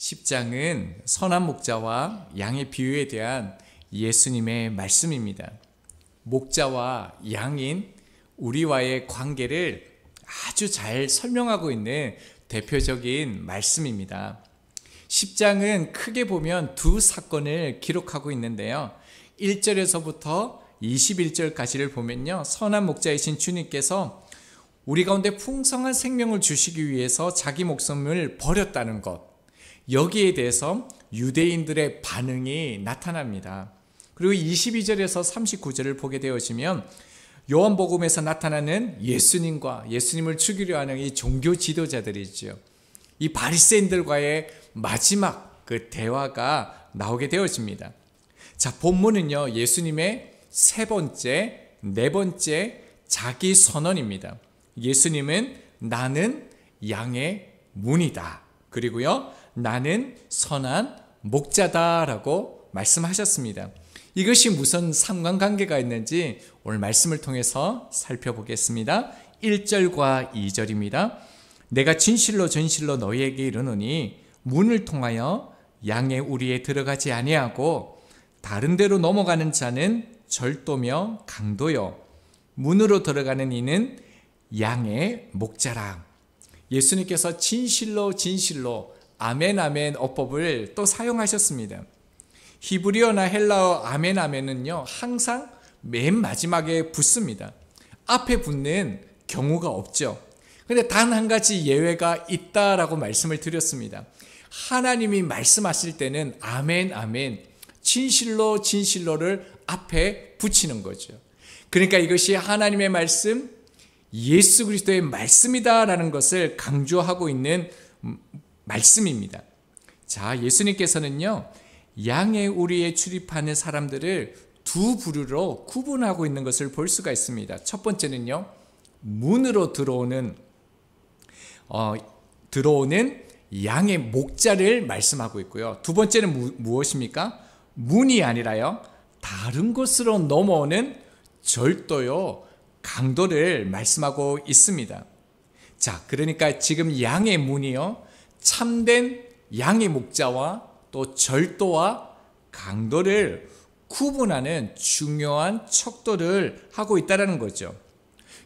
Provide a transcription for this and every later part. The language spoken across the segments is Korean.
10장은 선한 목자와 양의 비유에 대한 예수님의 말씀입니다. 목자와 양인 우리와의 관계를 아주 잘 설명하고 있는 대표적인 말씀입니다. 10장은 크게 보면 두 사건을 기록하고 있는데요. 1절에서부터 21절까지를 보면요, 선한 목자이신 주님께서 우리 가운데 풍성한 생명을 주시기 위해서 자기 목숨을 버렸다는 것, 여기에 대해서 유대인들의 반응이 나타납니다. 그리고 22절에서 39절을 보게 되어지면 요한복음에서 나타나는 예수님과 예수님을 죽이려 하는 이 종교 지도자들이죠. 이 바리새인들과의 마지막 그 대화가 나오게 되어집니다. 자, 본문은요, 예수님의 세 번째, 네 번째 자기 선언입니다. 예수님은 나는 양의 문이다. 그리고요, 나는 선한 목자다라고 말씀하셨습니다. 이것이 무슨 상관관계가 있는지 오늘 말씀을 통해서 살펴보겠습니다. 1절과 2절입니다. 내가 진실로 진실로 너희에게 이르노니 문을 통하여 양의 우리에 들어가지 아니하고 다른 데로 넘어가는 자는 절도며 강도요, 문으로 들어가는 이는 양의 목자라. 예수님께서 진실로 진실로 아멘 아멘 어법을 또 사용하셨습니다. 히브리어나 헬라어 아멘 아멘은요, 항상 맨 마지막에 붙습니다. 앞에 붙는 경우가 없죠. 그런데 단 한 가지 예외가 있다라고 말씀을 드렸습니다. 하나님이 말씀하실 때는 아멘 아멘, 진실로 진실로를 앞에 붙이는 거죠. 그러니까 이것이 하나님의 말씀, 예수 그리스도의 말씀이다라는 것을 강조하고 있는 말씀입니다. 자, 예수님께서는요, 양의 우리에 출입하는 사람들을 두 부류로 구분하고 있는 것을 볼 수가 있습니다. 첫 번째는요, 문으로 들어오는 양의 목자를 말씀하고 있고요. 두 번째는 무엇입니까? 문이 아니라요, 다른 곳으로 넘어오는 절도요, 강도를 말씀하고 있습니다. 자, 그러니까 지금 양의 문이요, 참된 양의 목자와 또 절도와 강도를 구분하는 중요한 척도를 하고 있다는 거죠.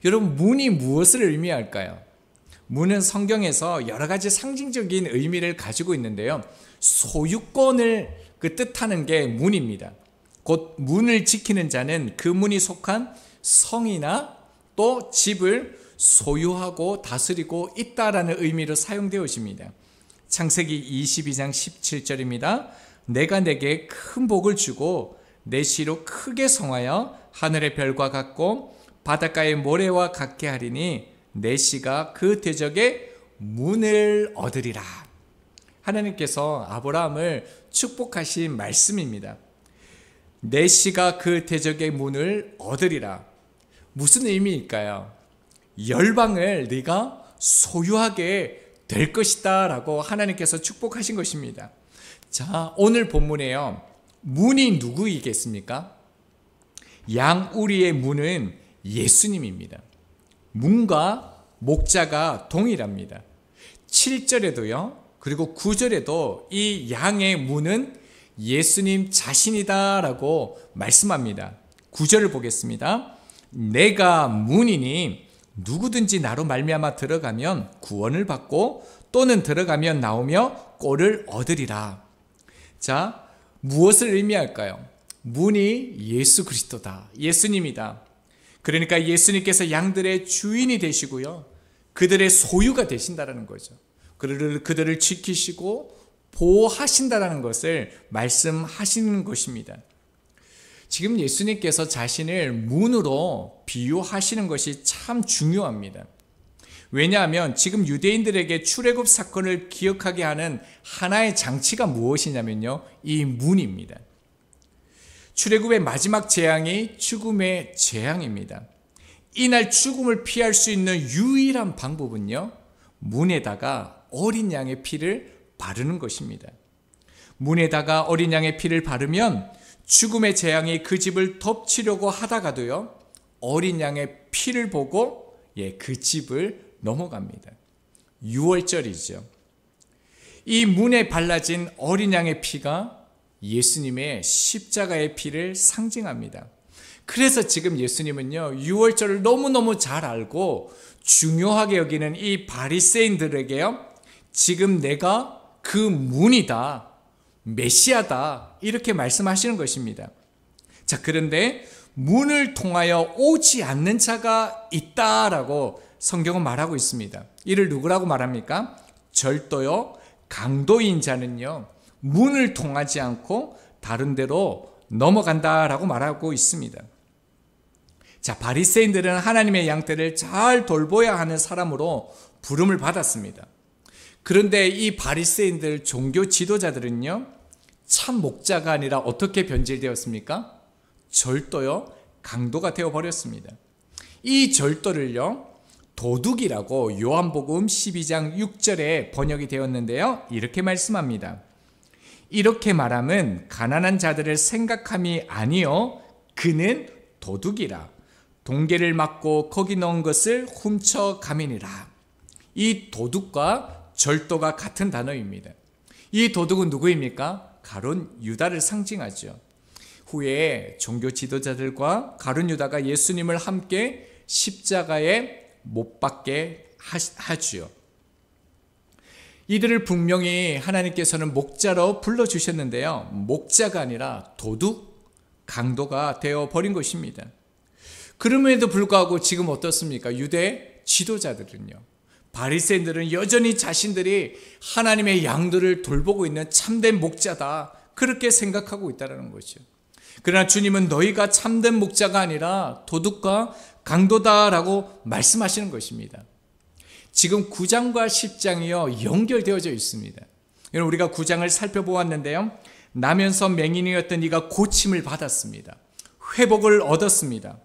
여러분, 문이 무엇을 의미할까요? 문은 성경에서 여러 가지 상징적인 의미를 가지고 있는데요, 소유권을 뜻하는 게 문입니다. 곧 문을 지키는 자는 그 문이 속한 성이나 또 집을 소유하고 다스리고 있다라는 의미로 사용되어집니다. 창세기 22장 17절입니다. 내가 내게 큰 복을 주고 내 씨로 크게 성하여 하늘의 별과 같고 바닷가의 모래와 같게 하리니 내 씨가 그 대적의 문을 얻으리라. 하나님께서 아브라함을 축복하신 말씀입니다. 내 씨가 그 대적의 문을 얻으리라. 무슨 의미일까요? 열방을 네가 소유하게 될 것이다 라고 하나님께서 축복하신 것입니다. 자, 오늘 본문에요, 문이 누구이겠습니까? 양우리의 문은 예수님입니다. 문과 목자가 동일합니다. 7절에도요, 그리고 9절에도 이 양의 문은 예수님 자신이다 라고 말씀합니다. 9절을 보겠습니다. 내가 문이니 누구든지 나로 말미암아 들어가면 구원을 받고 또는 들어가면 나오며 꼴을 얻으리라. 자, 무엇을 의미할까요? 문이 예수 그리스도다, 예수님이다. 그러니까 예수님께서 양들의 주인이 되시고요, 그들의 소유가 되신다는 거죠. 그들을 지키시고 보호하신다는 것을 말씀하시는 것입니다. 지금 예수님께서 자신을 문으로 비유하시는 것이 참 중요합니다. 왜냐하면 지금 유대인들에게 출애굽 사건을 기억하게 하는 하나의 장치가 무엇이냐면요, 이 문입니다. 출애굽의 마지막 재앙이 죽음의 재앙입니다. 이날 죽음을 피할 수 있는 유일한 방법은요, 문에다가 어린 양의 피를 바르는 것입니다. 문에다가 어린 양의 피를 바르면 죽음의 재앙이 그 집을 덮치려고 하다가도요, 어린 양의 피를 보고 그 집을 넘어갑니다. 유월절이죠. 이 문에 발라진 어린 양의 피가 예수님의 십자가의 피를 상징합니다. 그래서 지금 예수님은요, 유월절을 너무너무 잘 알고 중요하게 여기는 이 바리새인들에게요, 지금 내가 그 문이다, 메시아다, 이렇게 말씀하시는 것입니다. 자, 그런데 문을 통하여 오지 않는 자가 있다라고 성경은 말하고 있습니다. 이를 누구라고 말합니까? 절도요, 강도인 자는요, 문을 통하지 않고 다른 데로 넘어간다라고 말하고 있습니다. 자, 바리새인들은 하나님의 양떼를 잘 돌보아야 하는 사람으로 부름을 받았습니다. 그런데 이 바리새인들 종교 지도자들은요, 참 목자가 아니라 어떻게 변질되었습니까? 절도요, 강도가 되어버렸습니다. 이 절도를요, 도둑이라고 요한복음 12장 6절에 번역이 되었는데요, 이렇게 말씀합니다. 이렇게 말함은 가난한 자들을 생각함이 아니요 그는 도둑이라. 동계를 막고 거기 넣은 것을 훔쳐가미니라. 이 도둑과 절도가 같은 단어입니다. 이 도둑은 누구입니까? 가룟 유다를 상징하죠. 후에 종교 지도자들과 가룟 유다가 예수님을 함께 십자가에 못 박게 하지요. 이들을 분명히 하나님께서는 목자로 불러주셨는데요, 목자가 아니라 도둑, 강도가 되어버린 것입니다. 그럼에도 불구하고 지금 어떻습니까? 유대 지도자들은요, 바리새인들은 여전히 자신들이 하나님의 양들을 돌보고 있는 참된 목자다, 그렇게 생각하고 있다는 거죠. 그러나 주님은 너희가 참된 목자가 아니라 도둑과 강도다라고 말씀하시는 것입니다. 지금 9장과 10장이요 연결되어져 있습니다. 우리가 9장을 살펴보았는데요, 나면서 맹인이었던 이가 고침을 받았습니다. 회복을 얻었습니다.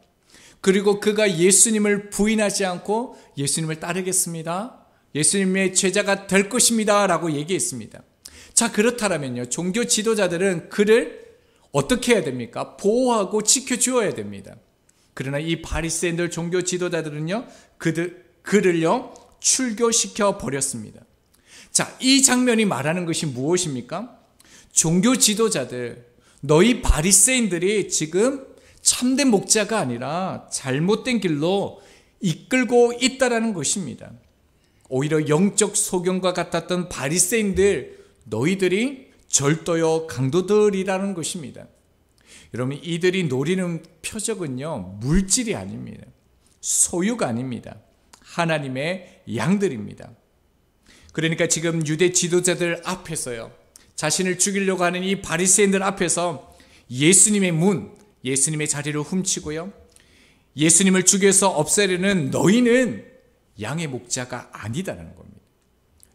그리고 그가 예수님을 부인하지 않고 예수님을 따르겠습니다, 예수님의 제자가 될 것입니다 라고 얘기했습니다. 자, 그렇다면요, 종교 지도자들은 그를 어떻게 해야 됩니까? 보호하고 지켜주어야 됩니다. 그러나 이 바리새인들 종교 지도자들은요, 그를요 출교시켜 버렸습니다. 자, 이 장면이 말하는 것이 무엇입니까? 종교 지도자들, 너희 바리새인들이 지금 참된 목자가 아니라 잘못된 길로 이끌고 있다라는 것입니다. 오히려 영적 소경과 같았던 바리새인들, 너희들이 절도요 강도들이라는 것입니다. 여러분, 이들이 노리는 표적은요 물질이 아닙니다. 소유가 아닙니다. 하나님의 양들입니다. 그러니까 지금 유대 지도자들 앞에서요, 자신을 죽이려고 하는 이 바리새인들 앞에서 예수님의 문, 예수님의 자리를 훔치고요, 예수님을 죽여서 없애려는 너희는 양의 목자가 아니다라는 겁니다.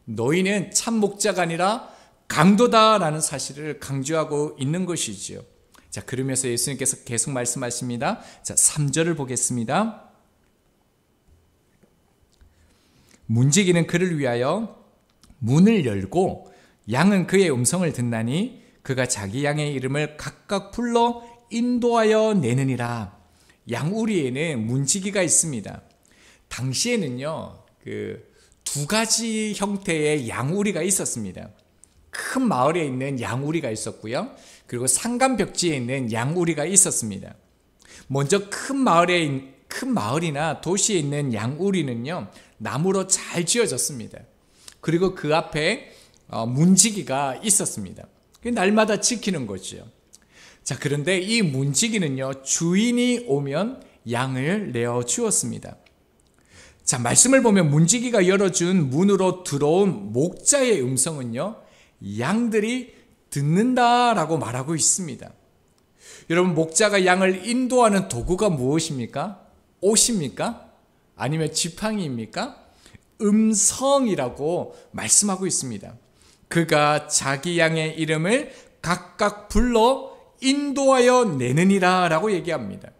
너희는 참 목자가 아니라 강도다라는 사실을 강조하고 있는 것이지요. 자, 그러면서 예수님께서 계속 말씀하십니다. 자, 3절을 보겠습니다. 문지기는 그를 위하여 문을 열고 양은 그의 음성을 듣나니 그가 자기 양의 이름을 각각 불러 인도하여 내느니라. 양우리에는 문지기가 있습니다. 당시에는요, 두 가지 형태의 양우리가 있었습니다. 큰 마을에 있는 양우리가 있었고요, 그리고 산간벽지에 있는 양우리가 있었습니다. 먼저 큰 마을이나 도시에 있는 양우리는요, 나무로 잘 지어졌습니다. 그리고 그 앞에 문지기가 있었습니다. 날마다 지키는 거죠. 자, 그런데 이 문지기는요, 주인이 오면 양을 내어 주었습니다. 자, 말씀을 보면 문지기가 열어준 문으로 들어온 목자의 음성은요, 양들이 듣는다라고 말하고 있습니다. 여러분, 목자가 양을 인도하는 도구가 무엇입니까? 옷입니까? 아니면 지팡이입니까? 음성이라고 말씀하고 있습니다. 그가 자기 양의 이름을 각각 불러 인도하여 내느니라 라고 얘기합니다.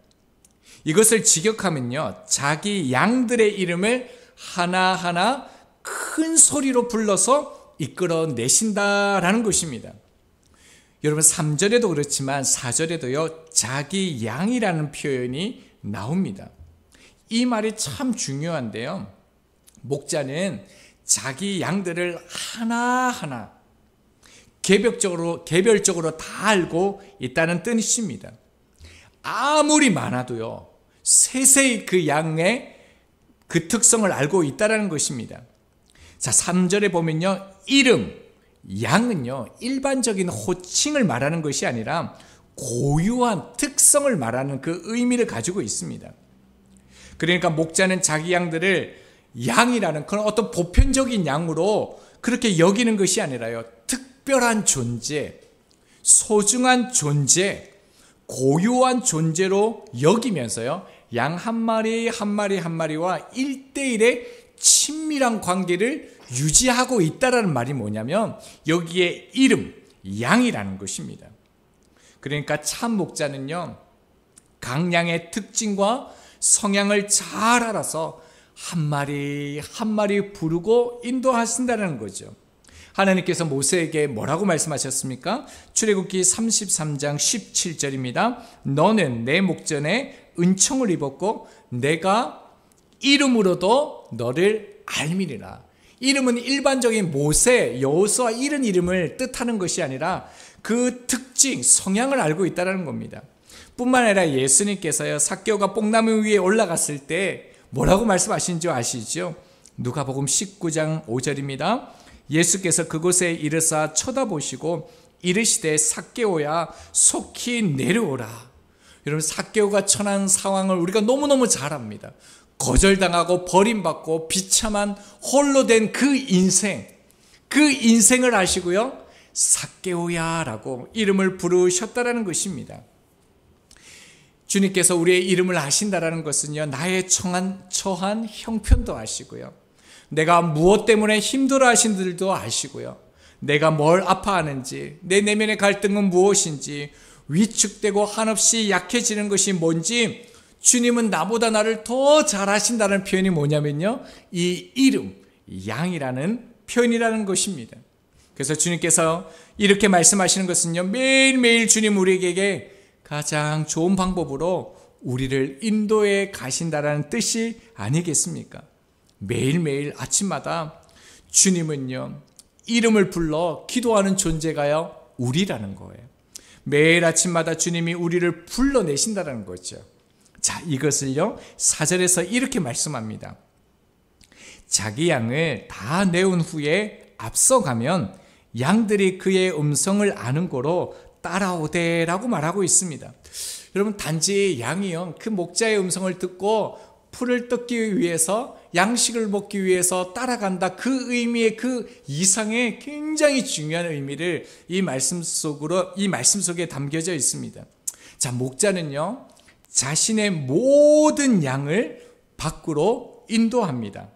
이것을 직역하면요, 자기 양들의 이름을 하나하나 큰 소리로 불러서 이끌어내신다라는 것입니다. 여러분, 3절에도 그렇지만 4절에도요, 자기 양이라는 표현이 나옵니다. 이 말이 참 중요한데요, 목자는 자기 양들을 하나하나 개별적으로 다 알고 있다는 뜻입니다. 아무리 많아도요, 세세히 그 양의 그 특성을 알고 있다는 것입니다. 자, 3절에 보면요, 이름, 양은요, 일반적인 호칭을 말하는 것이 아니라 고유한 특성을 말하는 그 의미를 가지고 있습니다. 그러니까 목자는 자기 양들을 양이라는 그런 어떤 보편적인 양으로 그렇게 여기는 것이 아니라요, 특별한 존재, 소중한 존재, 고유한 존재로 여기면서요, 양 한 마리 한 마리 한 마리와 1대1의 친밀한 관계를 유지하고 있다는 말이 뭐냐면 여기에 이름, 양이라는 것입니다. 그러니까 참 목자는요, 각 양의 특징과 성향을 잘 알아서 한 마리 한 마리 부르고 인도하신다는 거죠. 하나님께서 모세에게 뭐라고 말씀하셨습니까? 출애굽기 33장 17절입니다. 너는 내 목전에 은총을 입었고 내가 이름으로도 너를 알미리라. 이름은 일반적인 모세, 여호수아 이런 이름을 뜻하는 것이 아니라 그 특징, 성향을 알고 있다는 겁니다. 뿐만 아니라 예수님께서요, 삭개오가 뽕나무 위에 올라갔을 때 뭐라고 말씀하신 줄 아시죠? 누가복음 19장 5절입니다. 예수께서 그곳에 이르사 쳐다보시고 이르시되 삭개오야 속히 내려오라. 여러분, 삭개오가 처한 상황을 우리가 너무너무 잘 압니다. 거절당하고 버림받고 비참한 홀로 된 그 인생을 아시고요, 삭개오야 라고 이름을 부르셨다라는 것입니다. 주님께서 우리의 이름을 아신다라는 것은요, 나의 처한 형편도 아시고요, 내가 무엇 때문에 힘들어 하신 들도 아시고요, 내가 뭘 아파하는지, 내 내면의 갈등은 무엇인지, 위축되고 한없이 약해지는 것이 뭔지 주님은 나보다 나를 더 잘 아신다는 표현이 뭐냐면요, 이 이름, 양이라는 표현이라는 것입니다. 그래서 주님께서 이렇게 말씀하시는 것은요, 매일매일 주님 우리에게 가장 좋은 방법으로 우리를 인도해 가신다라는 뜻이 아니겠습니까? 매일매일 아침마다 주님은요, 이름을 불러 기도하는 존재가요, 우리라는 거예요. 매일 아침마다 주님이 우리를 불러내신다는 거죠. 자, 이것을요, 4절에서 이렇게 말씀합니다. 자기 양을 다 내온 후에 앞서가면 양들이 그의 음성을 아는 거로 따라오되라고 말하고 있습니다. 여러분, 단지 양이요, 그 목자의 음성을 듣고 풀을 뜯기 위해서, 양식을 먹기 위해서 따라간다, 그 의미의 그 이상의 굉장히 중요한 의미를 이 말씀 속에 담겨져 있습니다. 자, 목자는요, 자신의 모든 양을 밖으로 인도합니다.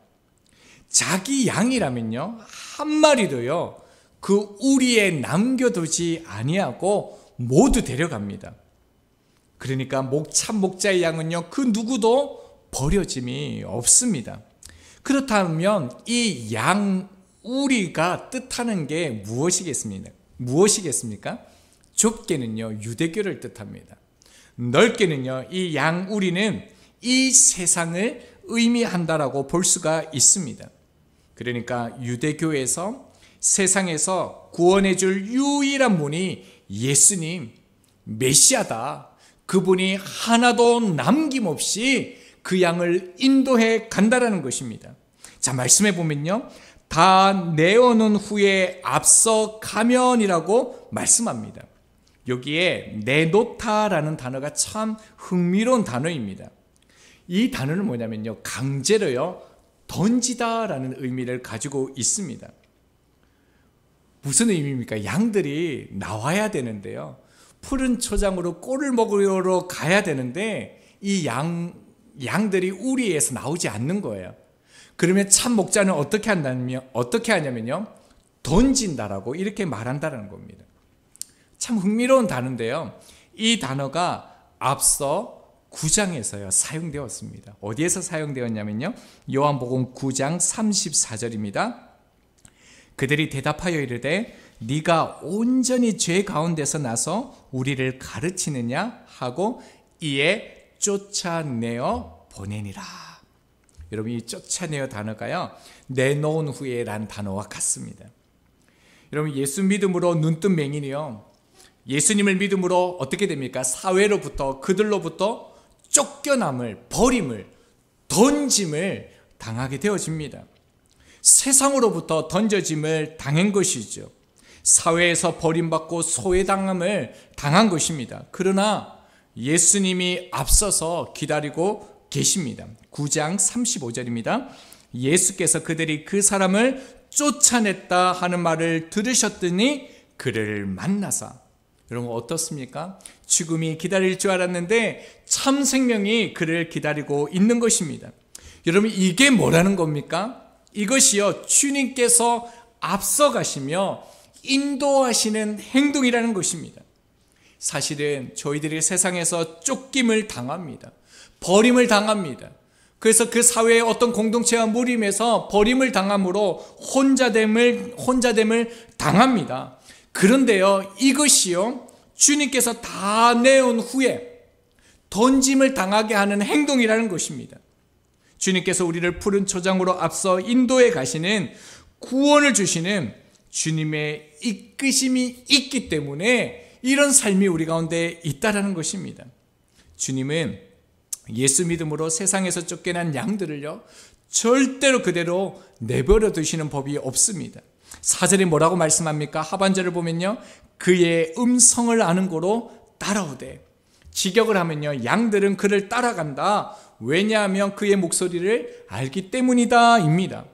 자기 양이라면요, 한 마리도요, 그 우리에 남겨두지 아니하고 모두 데려갑니다. 그러니까 참 목자의 양은요, 그 누구도 버려짐이 없습니다. 그렇다면 이 양 우리가 뜻하는 게 무엇이겠습니까? 좁게는요, 유대교를 뜻합니다. 넓게는요, 이 양 우리는 이 세상을 의미한다라고 볼 수가 있습니다. 그러니까 유대교에서 세상에서 구원해 줄 유일한 분이 예수님, 메시아다. 그분이 하나도 남김없이 그 양을 인도해 간다라는 것입니다. 자, 말씀해 보면요, 다 내어놓은 후에 앞서 가면이라고 말씀합니다. 여기에 내놓다라는 단어가 참 흥미로운 단어입니다. 이 단어는 뭐냐면요, 강제로요, 던지다라는 의미를 가지고 있습니다. 무슨 의미입니까? 양들이 나와야 되는데요, 푸른 초장으로 꼴을 먹으러 가야 되는데 이 양들이 우리에서 나오지 않는 거예요. 그러면 참 목자는 어떻게 하냐면요, 던진다라고 이렇게 말한다는 겁니다. 참 흥미로운 단어인데요, 이 단어가 앞서 9장에서요 사용되었습니다. 어디에서 사용되었냐면요, 요한복음 9장 34절입니다. 그들이 대답하여 이르되 네가 온전히 죄 가운데서 나서 우리를 가르치느냐 하고 이에 쫓아내어 보내니라. 여러분, 이 쫓아내어 단어가요, 내놓은 후에란 단어와 같습니다. 여러분, 예수 믿음으로 눈뜬 맹인이요, 예수님을 믿음으로 어떻게 됩니까? 사회로부터, 그들로부터 쫓겨남을, 버림을, 던짐을 당하게 되어집니다. 세상으로부터 던져짐을 당한 것이죠. 사회에서 버림받고 소외당함을 당한 것입니다. 그러나 예수님이 앞서서 기다리고 계십니다. 9장 35절입니다. 예수께서 그들이 그 사람을 쫓아냈다 하는 말을 들으셨더니 그를 만나사. 여러분, 어떻습니까? 죽음이 기다릴 줄 알았는데 참 생명이 그를 기다리고 있는 것입니다. 여러분, 이게 뭐라는 겁니까? 이것이요, 주님께서 앞서가시며 인도하시는 행동이라는 것입니다. 사실은 저희들이 세상에서 쫓김을 당합니다. 버림을 당합니다. 그래서 그 사회의 어떤 공동체와 무림에서 버림을 당함으로 혼자됨을 당합니다. 그런데요, 이것이요, 주님께서 다 내온 후에 던짐을 당하게 하는 행동이라는 것입니다. 주님께서 우리를 푸른 초장으로 앞서 인도해 가시는, 구원을 주시는 주님의 이끄심이 있기 때문에 이런 삶이 우리 가운데 있다라는 것입니다. 주님은 예수 믿음으로 세상에서 쫓겨난 양들을요, 절대로 그대로 내버려 두시는 법이 없습니다. 4절에 뭐라고 말씀합니까? 하반절을 보면요, 그의 음성을 아는 고로 따라오되. 직역을 하면요, 양들은 그를 따라간다. 왜냐하면 그의 목소리를 알기 때문이다 입니다.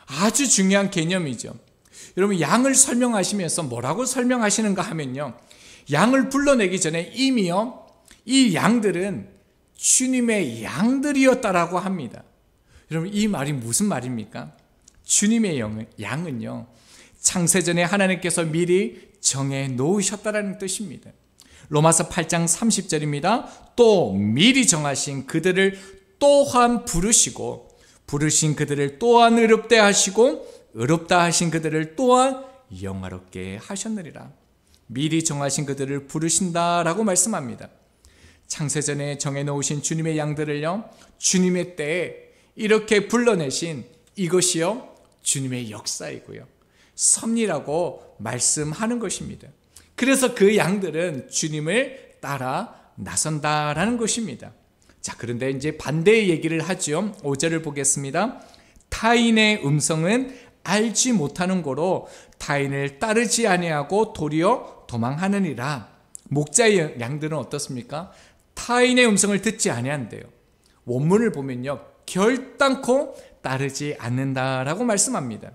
아주 중요한 개념이죠. 여러분, 양을 설명하시면서 뭐라고 설명하시는가 하면요, 양을 불러내기 전에 이미요, 이 양들은 주님의 양들이었다라고 합니다. 여러분, 이 말이 무슨 말입니까? 주님의 양은요, 창세전에 하나님께서 미리 정해 놓으셨다라는 뜻입니다. 로마서 8장 30절입니다. 또 미리 정하신 그들을 또한 부르시고, 부르신 그들을 또한 의롭게 하시고, 의롭다 하신 그들을 또한 영화롭게 하셨느니라. 미리 정하신 그들을 부르신다라고 말씀합니다. 창세전에 정해놓으신 주님의 양들을요, 주님의 때에 이렇게 불러내신 이것이요, 주님의 역사이고요, 섭리라고 말씀하는 것입니다. 그래서 그 양들은 주님을 따라 나선다라는 것입니다. 자, 그런데 이제 반대의 얘기를 하죠. 5절을 보겠습니다. 타인의 음성은 알지 못하는 고로 타인을 따르지 아니하고 도리어 도망하느니라. 목자의 양들은 어떻습니까? 타인의 음성을 듣지 아니한대요. 원문을 보면요, 결단코 따르지 않는다라고 말씀합니다.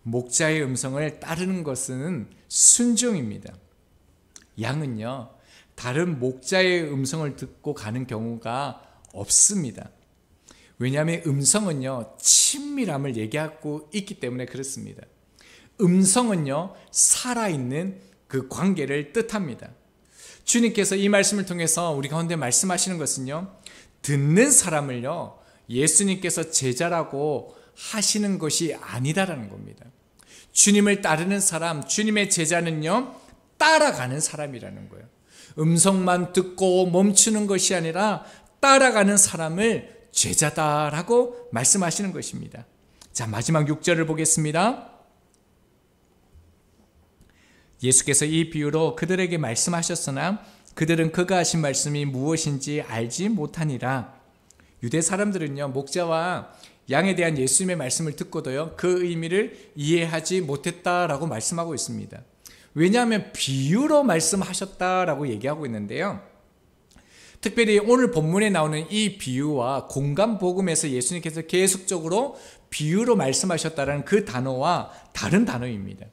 목자의 음성을 따르는 것은 순종입니다. 양은요, 다른 목자의 음성을 듣고 가는 경우가 없습니다. 왜냐하면 음성은요, 친밀함을 얘기하고 있기 때문에 그렇습니다. 음성은요, 살아있는 그 관계를 뜻합니다. 주님께서 이 말씀을 통해서 우리 가운데 말씀하시는 것은요, 듣는 사람을요, 예수님께서 제자라고 하시는 것이 아니다라는 겁니다. 주님을 따르는 사람, 주님의 제자는요, 따라가는 사람이라는 거예요. 음성만 듣고 멈추는 것이 아니라 따라가는 사람을 제자다라고 말씀하시는 것입니다. 자, 마지막 6절을 보겠습니다. 예수께서 이 비유로 그들에게 말씀하셨으나 그들은 그가 하신 말씀이 무엇인지 알지 못하니라. 유대 사람들은요, 목자와 양에 대한 예수님의 말씀을 듣고도요, 그 의미를 이해하지 못했다라고 말씀하고 있습니다. 왜냐하면 비유로 말씀하셨다라고 얘기하고 있는데요, 특별히 오늘 본문에 나오는 이 비유와 공감복음에서 예수님께서 계속적으로 비유로 말씀하셨다는 그 단어와 다른 단어입니다.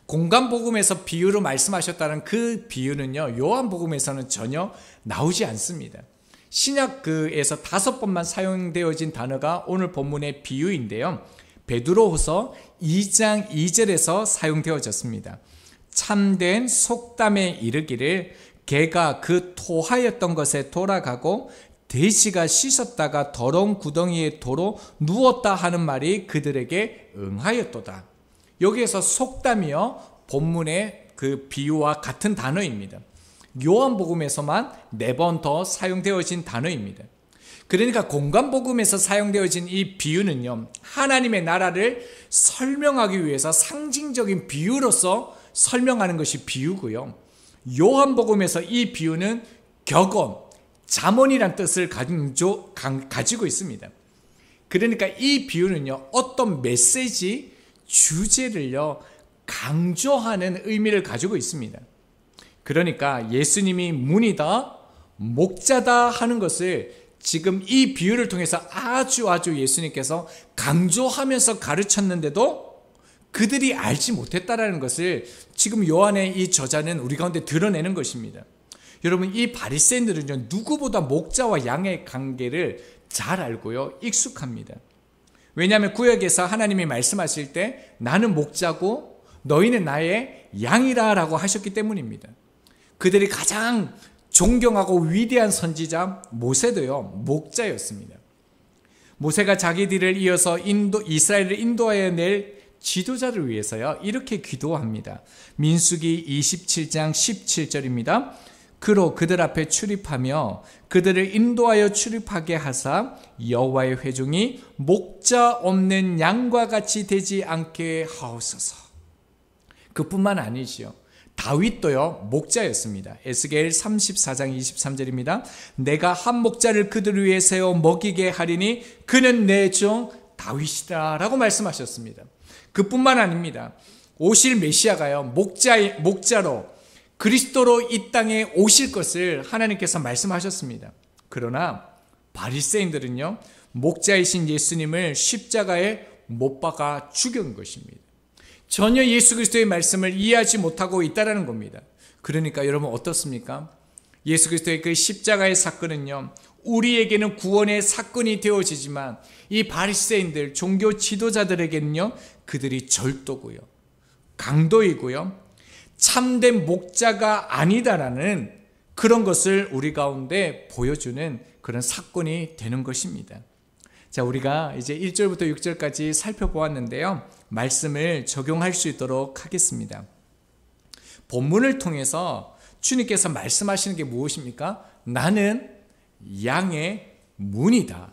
공감복음에서 비유로 말씀하셨다는 그 비유는요, 요한복음에서는 전혀 나오지 않습니다. 신약에서 5번만 사용되어진 단어가 오늘 본문의 비유인데요, 베드로후서 2장 2절에서 사용되어졌습니다. 참된 속담에 이르기를 개가 그 토하였던 것에 돌아가고 돼지가 씻었다가 더러운 구덩이에 도로 누웠다 하는 말이 그들에게 응하였도다. 여기에서 속담이요, 본문의 그 비유와 같은 단어입니다. 요한복음에서만 4번 더 사용되어진 단어입니다. 그러니까 공관복음에서 사용되어진 이 비유는요, 하나님의 나라를 설명하기 위해서 상징적인 비유로서 설명하는 것이 비유고요. 요한복음에서 이 비유는 격언, 잠언이란 뜻을 가지고 있습니다. 그러니까 이 비유는요, 어떤 메시지, 주제를요, 강조하는 의미를 가지고 있습니다. 그러니까 예수님이 문이다, 목자다 하는 것을 지금 이 비유를 통해서 아주 예수님께서 강조하면서 가르쳤는데도 그들이 알지 못했다라는 것을 지금 요한의 이 저자는 우리 가운데 드러내는 것입니다. 여러분, 이 바리새인들은요, 누구보다 목자와 양의 관계를 잘 알고요, 익숙합니다. 왜냐하면 구약에서 하나님이 말씀하실 때 나는 목자고 너희는 나의 양이라 라고 하셨기 때문입니다. 그들이 가장 존경하고 위대한 선지자 모세도요, 목자였습니다. 모세가 자기들을 이어서 이스라엘을 인도하여 낼 지도자를 위해서요, 이렇게 기도합니다. 민수기 27장 17절입니다. 그로 그들 앞에 출입하며 그들을 인도하여 출입하게 하사 여호와의 회중이 목자 없는 양과 같이 되지 않게 하옵소서. 그뿐만 아니지요, 다윗도요, 목자였습니다. 에스겔 34장 23절입니다. 내가 한 목자를 그들 위에 세워 먹이게 하리니 그는 내 종 다윗이다 라고 말씀하셨습니다. 그뿐만 아닙니다. 오실 메시아가요, 목자로 그리스도로 이 땅에 오실 것을 하나님께서 말씀하셨습니다. 그러나 바리새인들은요, 목자이신 예수님을 십자가에 못 박아 죽인 것입니다. 전혀 예수 그리스도의 말씀을 이해하지 못하고 있다는 겁니다. 그러니까 여러분 어떻습니까? 예수 그리스도의 그 십자가의 사건은요, 우리에게는 구원의 사건이 되어지지만 이 바리새인들, 종교 지도자들에게는요, 그들이 절도고요, 강도이고요, 참된 목자가 아니다라는 그런 것을 우리 가운데 보여주는 그런 사건이 되는 것입니다. 자, 우리가 이제 1절부터 6절까지 살펴보았는데요, 말씀을 적용할 수 있도록 하겠습니다. 본문을 통해서 주님께서 말씀하시는 게 무엇입니까? 나는 양의 문이다,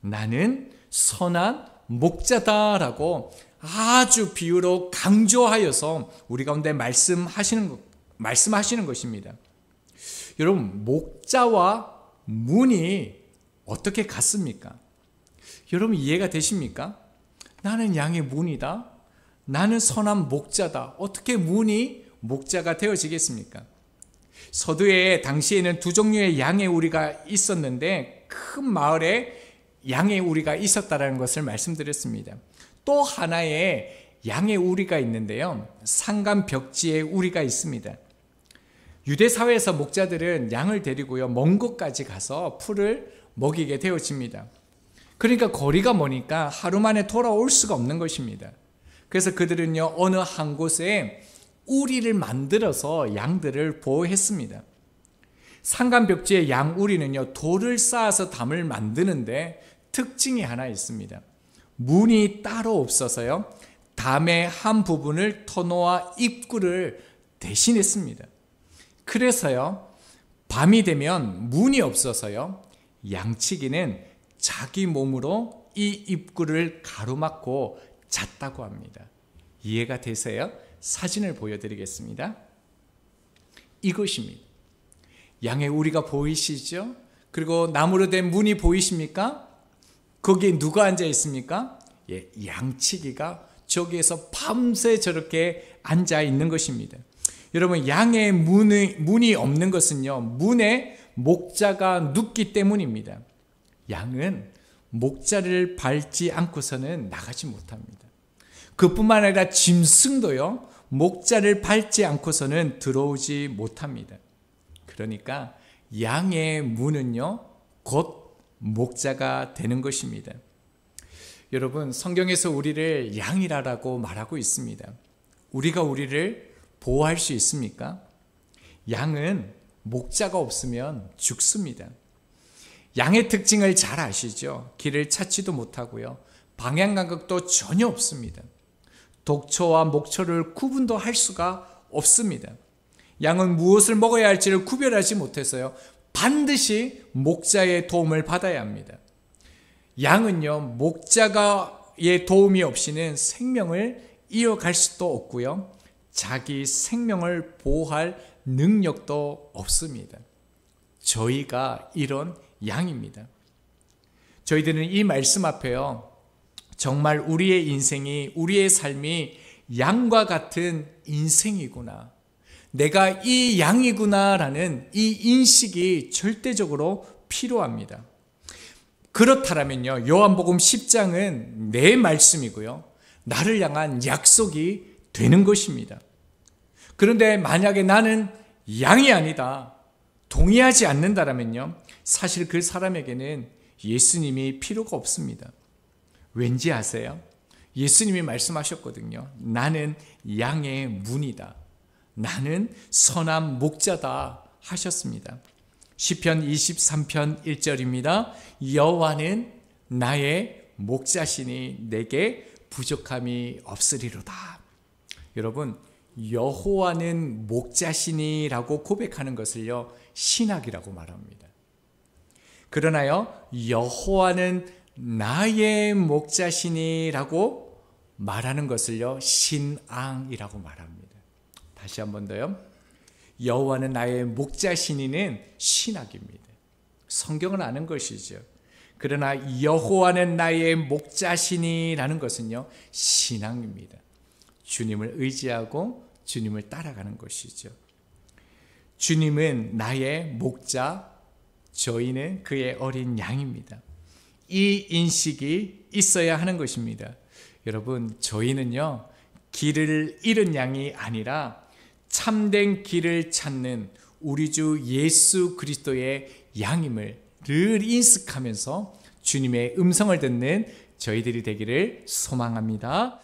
나는 선한 목자다라고 아주 비유로 강조하여서 우리 가운데 말씀하시는 것입니다. 여러분, 목자와 문이 어떻게 같습니까? 여러분 이해가 되십니까? 나는 양의 문이다, 나는 선한 목자다. 어떻게 문이 목자가 되어지겠습니까? 서두에 당시에는 두 종류의 양의 우리가 있었는데 큰 마을에 양의 우리가 있었다는 것을 말씀드렸습니다. 또 하나의 양의 우리가 있는데요, 산간 벽지의 우리가 있습니다. 유대 사회에서 목자들은 양을 데리고요, 먼 곳까지 가서 풀을 먹이게 되어집니다. 그러니까 거리가 머니까 하루 만에 돌아올 수가 없는 것입니다. 그래서 그들은요, 어느 한 곳에 우리를 만들어서 양들을 보호했습니다. 산간 벽지의 양 우리는요, 돌을 쌓아서 담을 만드는데 특징이 하나 있습니다. 문이 따로 없어서요, 담의 한 부분을 터놓아 입구를 대신했습니다. 그래서요, 밤이 되면 문이 없어서요, 양치기는 자기 몸으로 이 입구를 가로막고 잤다고 합니다. 이해가 되세요? 사진을 보여드리겠습니다. 이것입니다. 양의 우리가 보이시죠? 그리고 나무로 된 문이 보이십니까? 거기에 누가 앉아 있습니까? 예, 양치기가 저기에서 밤새 저렇게 앉아 있는 것입니다. 여러분, 양의 문이 없는 것은요, 문에 목자가 눕기 때문입니다. 양은 목자를 밟지 않고서는 나가지 못합니다. 그뿐만 아니라 짐승도요, 목자를 밟지 않고서는 들어오지 못합니다. 그러니까 양의 문은요, 곧 목자가 되는 것입니다. 여러분, 성경에서 우리를 양이라고 말하고 있습니다. 우리가 우리를 보호할 수 있습니까? 양은 목자가 없으면 죽습니다. 양의 특징을 잘 아시죠? 길을 찾지도 못하고요, 방향 감각도 전혀 없습니다. 독초와 목초를 구분도 할 수가 없습니다. 양은 무엇을 먹어야 할지를 구별하지 못해서요, 반드시 목자의 도움을 받아야 합니다. 양은요, 목자의 도움이 없이는 생명을 이어갈 수도 없고요, 자기 생명을 보호할 능력도 없습니다. 저희가 이런 양입니다. 저희들은 이 말씀 앞에요, 정말 우리의 인생이, 우리의 삶이 양과 같은 인생이구나, 내가 이 양이구나라는 이 인식이 절대적으로 필요합니다. 그렇다면요, 요한복음 10장은 내 말씀이고요, 나를 향한 약속이 되는 것입니다. 그런데 만약에 나는 양이 아니다, 동의하지 않는다면요, 사실 그 사람에게는 예수님이 필요가 없습니다. 왠지 아세요? 예수님이 말씀하셨거든요. 나는 양의 문이다, 나는 선한 목자다 하셨습니다. 시편 23편 1절입니다. 여호와는 나의 목자시니 내게 부족함이 없으리로다. 여러분, 여호와는 목자시니라고 고백하는 것을요, 신학이라고 말합니다. 그러나요, 여호와는 나의 목자시니라고 말하는 것을요, 신앙이라고 말합니다. 다시 한 번 더요. 여호와는 나의 목자시니는 신학입니다. 성경을 아는 것이죠. 그러나 여호와는 나의 목자시니라는 것은요, 신앙입니다. 주님을 의지하고 주님을 따라가는 것이죠. 주님은 나의 목자, 저희는 그의 어린 양입니다. 이 인식이 있어야 하는 것입니다. 여러분, 저희는요, 길을 잃은 양이 아니라 참된 길을 찾는 우리 주 예수 그리스도의 양임을 늘 인식하면서 주님의 음성을 듣는 저희들이 되기를 소망합니다.